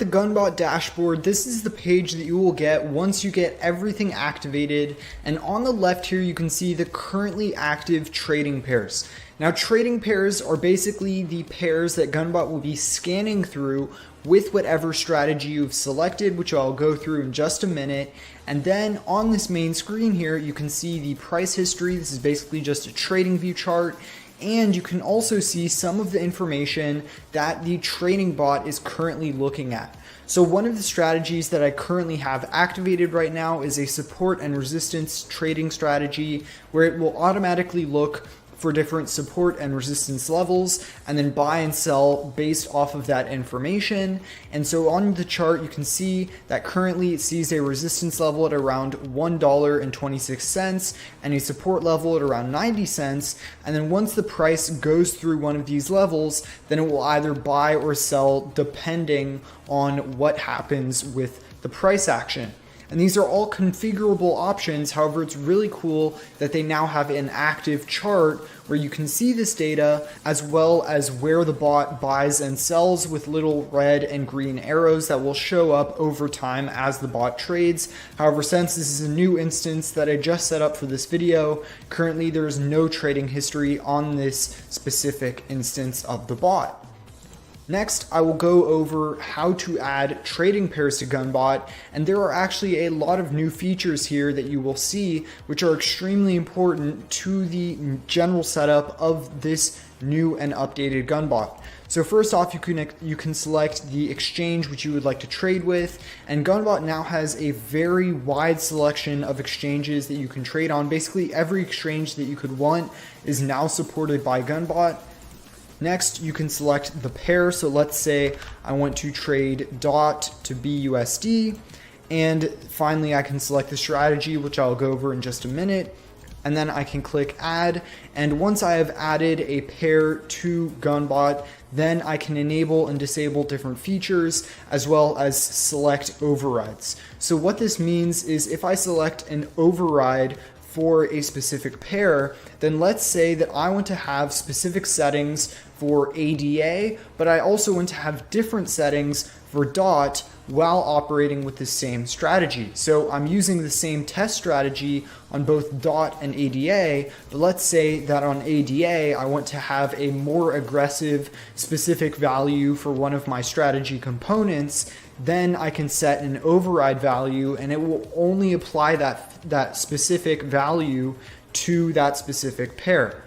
The Gunbot dashboard, this is the page that you will get once you get everything activated, and on the left here you can see the currently active trading pairs. Now trading pairs are basically the pairs that Gunbot will be scanning through with whatever strategy you've selected, which I'll go through in just a minute. And then on this main screen here you can see the price history. This is basically just a trading view chart. And you can also see some of the information that the trading bot is currently looking at. So one of the strategies that I currently have activated right now is a support and resistance trading strategy where it will automatically look for different support and resistance levels and then buy and sell based off of that information. And so on the chart you can see that currently it sees a resistance level at around $1.26 and a support level at around 90 cents. And then once the price goes through one of these levels, then it will either buy or sell depending on what happens with the price action. And these are all configurable options. However, it's really cool that they now have an active chart where you can see this data as well as where the bot buys and sells with little red and green arrows that will show up over time as the bot trades. However, since this is a new instance that I just set up for this video, currently there is no trading history on this specific instance of the bot. Next, I will go over how to add trading pairs to Gunbot, and there are actually a lot of new features here that you will see which are extremely important to the general setup of this new and updated Gunbot. So first off, you can select the exchange which you would like to trade with, and Gunbot now has a very wide selection of exchanges that you can trade on. Basically every exchange that you could want is now supported by Gunbot. Next, you can select the pair. So let's say I want to trade DOT to BUSD. And finally, I can select the strategy, which I'll go over in just a minute. And then I can click add. And once I have added a pair to Gunbot, then I can enable and disable different features as well as select overrides. So what this means is if I select an override for a specific pair, then let's say that I want to have specific settings for ADA, but I also want to have different settings for DOT while operating with the same strategy. So I'm using the same test strategy on both DOT and ADA, but let's say that on ADA I want to have a more aggressive specific value for one of my strategy components. Then I can set an override value and it will only apply that specific value to that specific pair.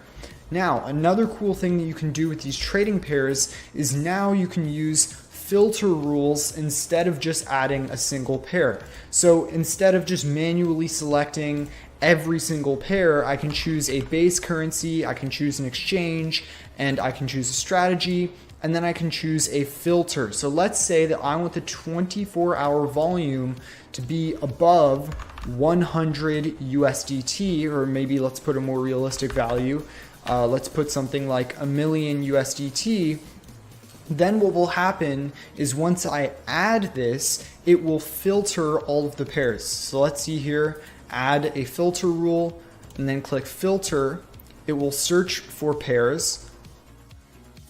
Now, another cool thing that you can do with these trading pairs is now you can use filter rules instead of just adding a single pair. So instead of just manually selecting every single pair, I can choose a base currency, I can choose an exchange, and I can choose a strategy, and then I can choose a filter. So let's say that I want the 24-hour volume to be above 100 USDT, or maybe let's put a more realistic value. Let's put something like a million USDT. Then what will happen is once I add this, it will filter all of the pairs. So let's see here, add a filter rule, and then click filter. It will search for pairs,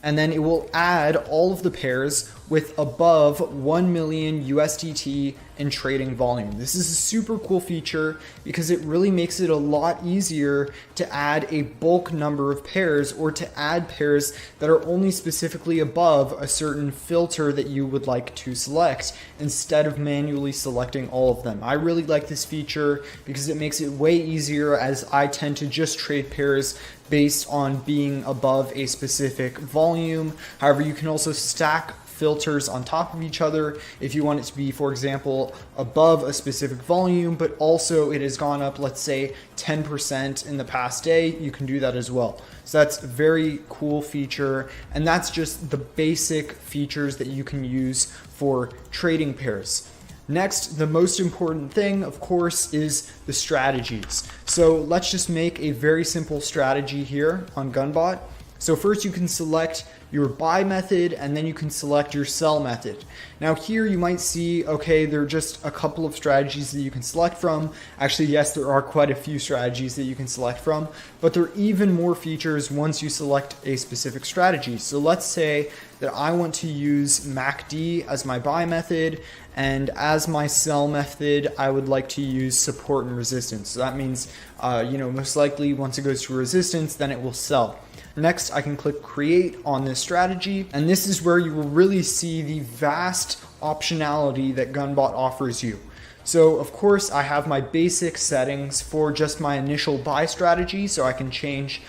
and then it will add all of the pairs with above 1 million USDT in trading volume. This is a super cool feature because it really makes it a lot easier to add a bulk number of pairs or to add pairs that are only specifically above a certain filter that you would like to select instead of manually selecting all of them. I really like this feature because it makes it way easier, as I tend to just trade pairs based on being above a specific volume. However, you can also stack filters on top of each other if you want it to be, for example, above a specific volume, but also it has gone up, let's say 10% in the past day. You can do that as well. So that's a very cool feature, and that's just the basic features that you can use for trading pairs. Next, the most important thing, of course, is the strategies. So let's just make a very simple strategy here on Gunbot. So first you can select your buy method, and then you can select your sell method. Now here you might see, okay, there are just a couple of strategies that you can select from. Actually, yes, there are quite a few strategies that you can select from, but there are even more features once you select a specific strategy. So let's say that I want to use MACD as my buy method, and as my sell method, I would like to use support and resistance. So that means, most likely once it goes to resistance, then it will sell. Next, I can click create on this strategy, and this is where you will really see the vast optionality that Gunbot offers you. So of course I have my basic settings for just my initial buy strategy, so I can change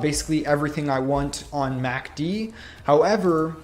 basically everything I want on MACD. However,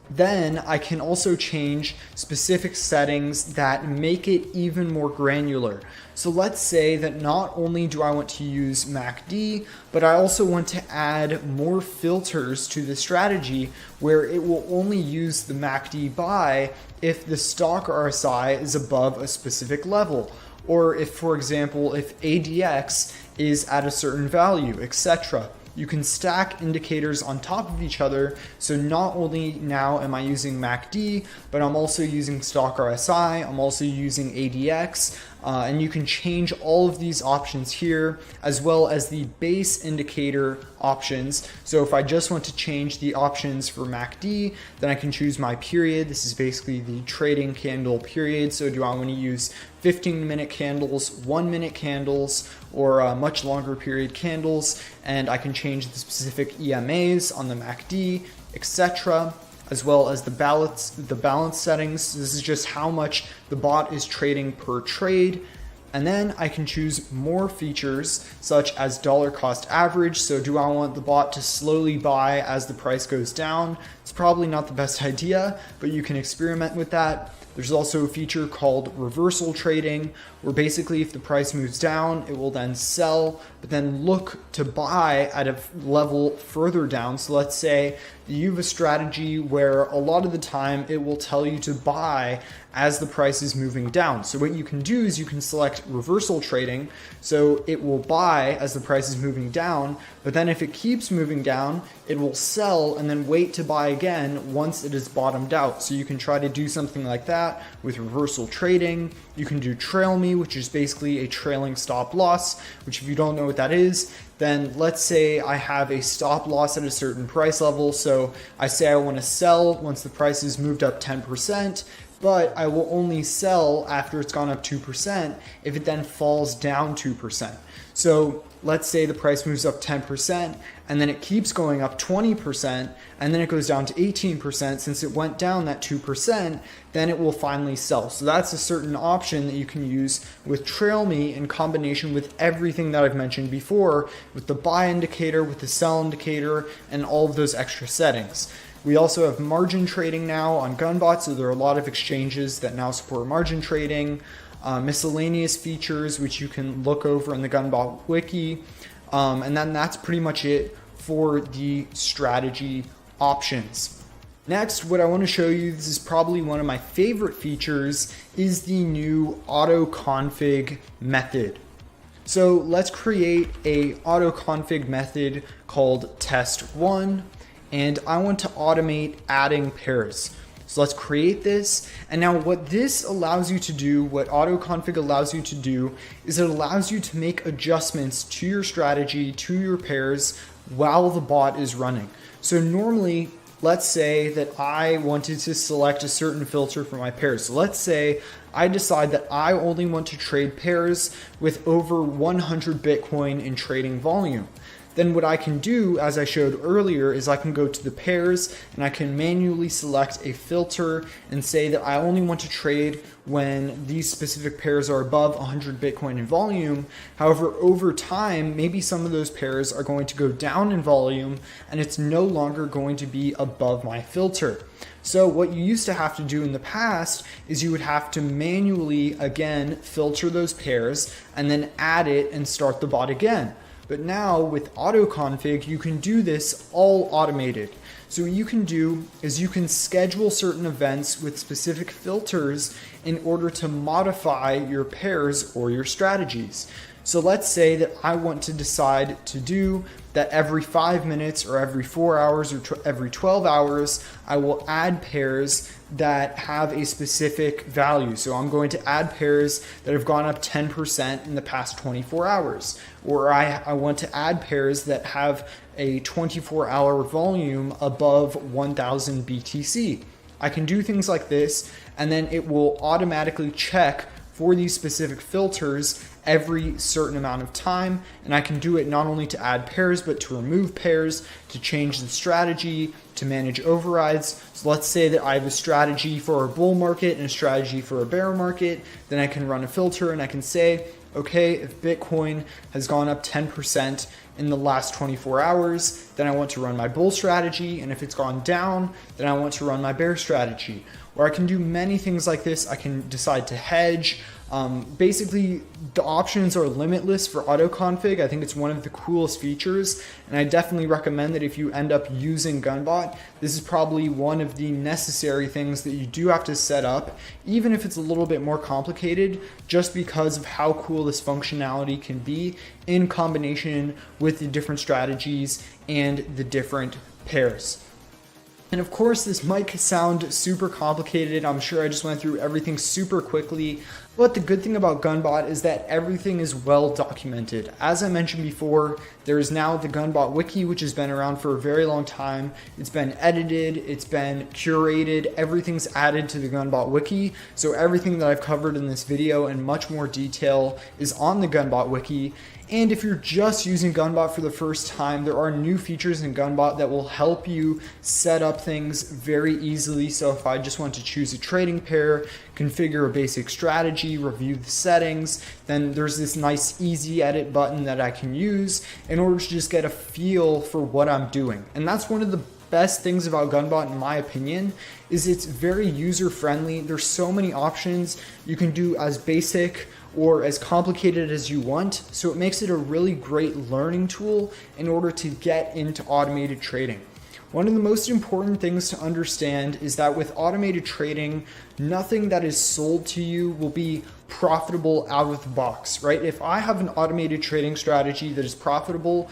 then I can also change specific settings that make it even more granular. So let's say that not only do I want to use MACD, but I also want to add more filters to the strategy where it will only use the MACD buy if the stock RSI is above a specific level, or if, for example, if ADX is at a certain value, etc. You can stack indicators on top of each other, so not only now am I using MACD, but I'm also using stock RSI, I'm also using ADX, and you can change all of these options here, as well as the base indicator options. So if I just want to change the options for MACD, then I can choose my period. This is basically the trading candle period. So do I want to use 15-minute candles, 1-minute candles, or much longer period candles? And I can change the specific EMAs on the MACD, etc., as well as the balance settings. This is just how much the bot is trading per trade. And then I can choose more features such as dollar cost average. So do I want the bot to slowly buy as the price goes down? It's probably not the best idea, but you can experiment with that. There's also a feature called reversal trading, where basically if the price moves down, it will then sell, but then look to buy at a level further down. So let's say you have a strategy where a lot of the time it will tell you to buy as the price is moving down. So what you can do is you can select reversal trading, so it will buy as the price is moving down, but then if it keeps moving down, it will sell and then wait to buy again once it is bottomed out. So you can try to do something like that with reversal trading. You can do trail me, which is basically a trailing stop loss, which if you don't know what that is, then let's say I have a stop loss at a certain price level. So I say I want to sell once the price has moved up 10%, but I will only sell after it's gone up 2% if it then falls down 2%. So let's say the price moves up 10% and then it keeps going up 20% and then it goes down to 18%. Since it went down that 2%, then it will finally sell. So that's a certain option that you can use with Trail Me in combination with everything that I've mentioned before, with the buy indicator, with the sell indicator, and all of those extra settings. We also have margin trading now on Gunbot, so there are a lot of exchanges that now support margin trading, miscellaneous features which you can look over in the Gunbot wiki, and then that's pretty much it for the strategy options. Next, what I want to show you, this is probably one of my favorite features, is the new auto config method. So let's create a auto config method called test1. And I want to automate adding pairs. So let's create this. And now what this allows you to do, what AutoConfig allows you to do, is it allows you to make adjustments to your strategy, to your pairs, while the bot is running. So normally, let's say that I wanted to select a certain filter for my pairs. So let's say I decide that I only want to trade pairs with over 100 Bitcoin in trading volume. Then what I can do, as I showed earlier, is I can go to the pairs and I can manually select a filter and say that I only want to trade when these specific pairs are above 100 Bitcoin in volume. However, over time, maybe some of those pairs are going to go down in volume and it's no longer going to be above my filter. So what you used to have to do in the past is you would have to manually, again, filter those pairs and then add it and start the bot again. But now with AutoConfig, you can do this all automated. So what you can do is you can schedule certain events with specific filters in order to modify your pairs or your strategies. So let's say that I want to decide to do that every 5 minutes or every 4 hours or every 12 hours, I will add pairs that have a specific value. So I'm going to add pairs that have gone up 10% in the past 24 hours. Or I want to add pairs that have a 24-hour volume above 1000 BTC. I can do things like this, and then it will automatically check for these specific filters every certain amount of time. And I can do it not only to add pairs, but to remove pairs, to change the strategy, to manage overrides. So let's say that I have a strategy for a bull market and a strategy for a bear market. Then I can run a filter and I can say, okay, if Bitcoin has gone up 10% in the last 24 hours, then I want to run my bull strategy. And if it's gone down, then I want to run my bear strategy. Or I can do many things like this. I can decide to hedge. Basically, the options are limitless for auto config. I think it's one of the coolest features, and I definitely recommend that if you end up using Gunbot, this is probably one of the necessary things that you do have to set up, even if it's a little bit more complicated, just because of how cool this functionality can be in combination with the different strategies and the different pairs. And of course, this might sound super complicated. I'm sure I just went through everything super quickly. But the good thing about Gunbot is that everything is well documented. As I mentioned before, there is now the Gunbot wiki, which has been around for a very long time. It's been edited, it's been curated, everything's added to the Gunbot wiki. So everything that I've covered in this video in much more detail is on the Gunbot wiki. And if you're just using Gunbot for the first time, there are new features in Gunbot that will help you set up things very easily. So if I just want to choose a trading pair, configure a basic strategy, review the settings, then there's this nice easy edit button that I can use in order to just get a feel for what I'm doing. And that's one of the best things about Gunbot, in my opinion, is it's very user friendly. There's so many options. You can do as basic or as complicated as you want. So it makes it a really great learning tool in order to get into automated trading. One of the most important things to understand is that with automated trading, nothing that is sold to you will be profitable out of the box, right? If I have an automated trading strategy that is profitable,